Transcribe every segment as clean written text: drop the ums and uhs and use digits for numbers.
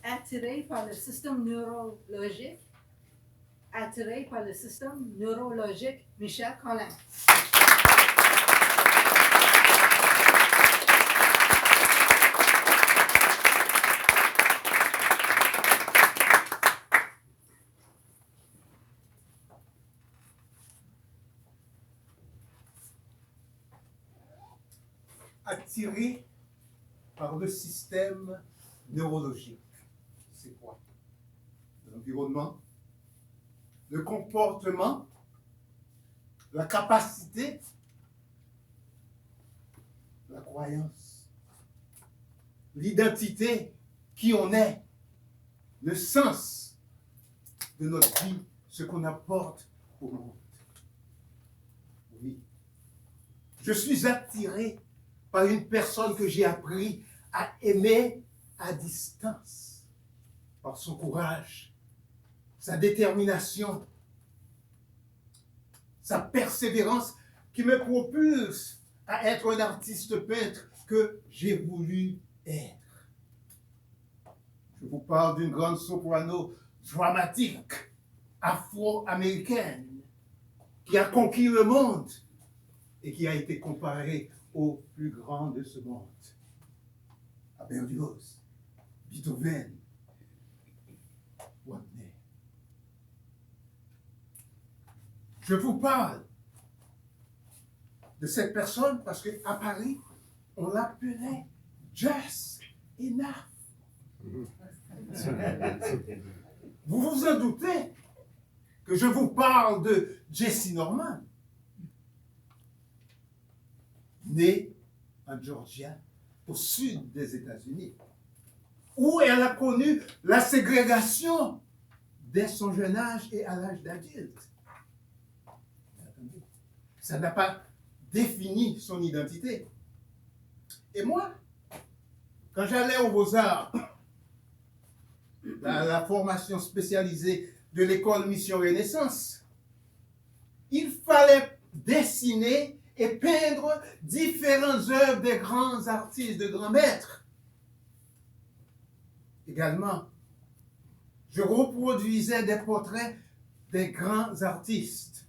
attiré par le système neurologique, Michel Collin. Attiré par le système neurologique. C'est quoi? L'environnement, le comportement, la capacité, la croyance, l'identité, qui on est, le sens de notre vie, ce qu'on apporte au monde. Oui. Je suis attiré par une personne que j'ai appris à aimer à distance, par son courage, sa détermination, sa persévérance qui me propulse à être un artiste peintre que j'ai voulu être. Je vous parle d'une grande soprano dramatique, afro-américaine, qui a conquis le monde et qui a été comparée au plus grand de ce monde, à Berlioz, Beethoven, Wagner. Je vous parle de cette personne parce qu'à Paris, on l'appelait Just Enough. Vous vous en doutez que je vous parle de Jessye Norman, née en Georgia, au sud des États-Unis, où elle a connu la ségrégation dès son jeune âge et à l'âge d'adulte. Ça n'a pas défini son identité. Et moi, quand j'allais aux Beaux-Arts, dans la formation spécialisée de l'école Mission Renaissance, il fallait dessiner et peindre différentes œuvres des grands artistes, de grands maîtres. Également, je reproduisais des portraits des grands artistes.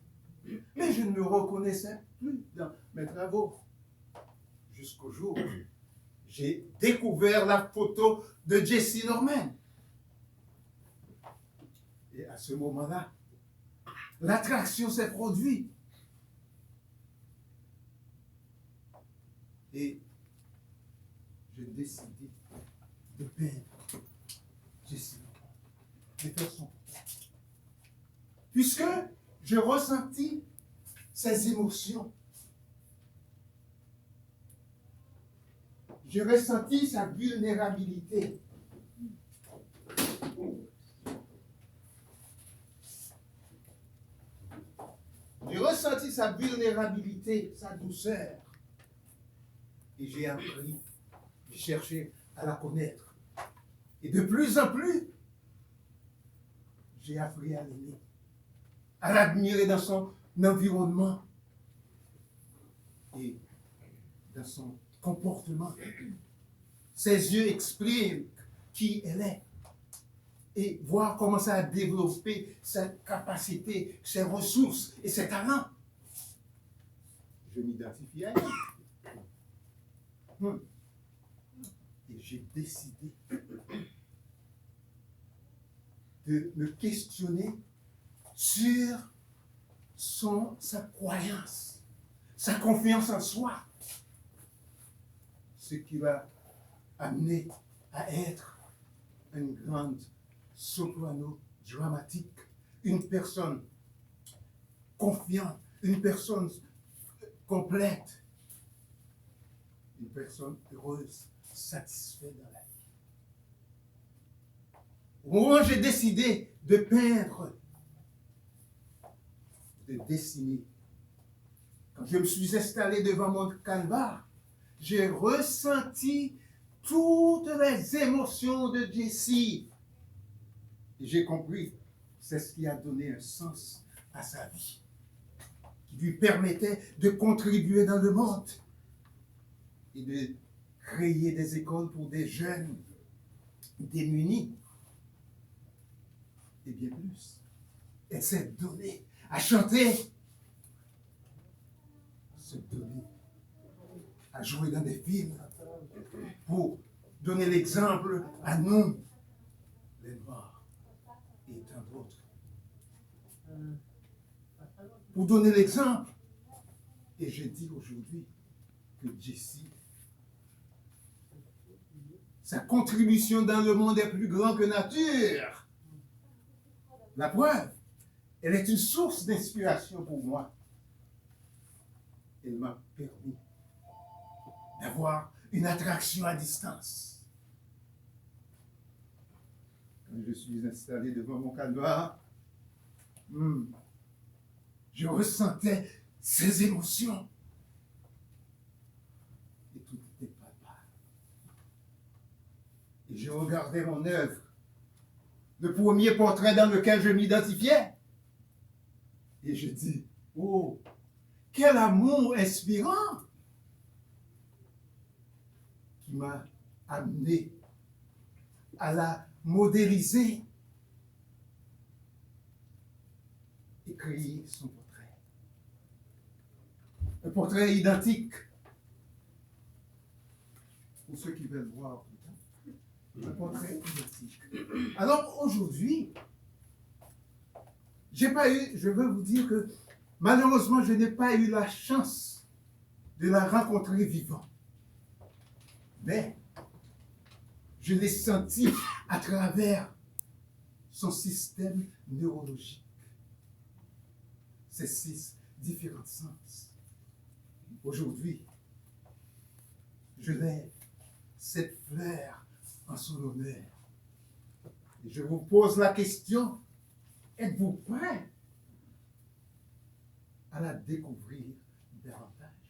Mais je ne me reconnaissais plus dans mes travaux. Jusqu'au jour où j'ai découvert la photo de Jessye Norman. Et à ce moment-là, l'attraction s'est produite. Et j'ai décidé de peindre Jessye Norman, de faire son portrait. Puisque je ressentis ses émotions. J'ai ressenti sa vulnérabilité. J'ai ressenti sa vulnérabilité, sa douceur. Et j'ai appris, j'ai cherché à la connaître. Et de plus en plus, j'ai appris à l'aimer, à l'admirer dans son environnement et dans son comportement. Ses yeux expriment qui elle est et voir comment ça a développé sa capacité, ses ressources et ses talents. Je m'identifie à elle. Et j'ai décidé de me questionner sur sa croyance, sa confiance en soi, ce qui va amener à être une grande soprano dramatique, une personne confiante, une personne complète, une personne heureuse, satisfaite dans la vie. Au moment où j'ai décidé de peindre, de dessiner, quand je me suis installé devant mon canevas, j'ai ressenti toutes les émotions de Jessye. Et j'ai compris, c'est ce qui a donné un sens à sa vie, qui lui permettait de contribuer dans le monde et de créer des écoles pour des jeunes démunis bien plus. Elle s'est donnée à chanter, se donner à jouer dans des films pour donner l'exemple à nous, les Noirs et tant d'autres. Pour donner l'exemple, et je dis aujourd'hui que Jessie, sa contribution dans le monde est plus grande que nature. La preuve, elle est une source d'inspiration pour moi. Elle m'a permis d'avoir une attraction à distance. Quand je suis installé devant mon calvaire, je ressentais ces émotions. Et tout était palpable. Et je regardais mon œuvre, le premier portrait dans lequel je m'identifiais. Et je dis, oh, quel amour inspirant qui m'a amené à la modéliser et créer son portrait. Un portrait identique. Pour ceux qui veulent voir, un portrait identique. Alors aujourd'hui, je veux vous dire que malheureusement, je n'ai pas eu la chance de la rencontrer vivante. Mais je l'ai senti à travers son système neurologique, ses 6 différents sens. Aujourd'hui, je lève cette fleur en son honneur. Et je vous pose la question, êtes-vous prêt à la découvrir davantage?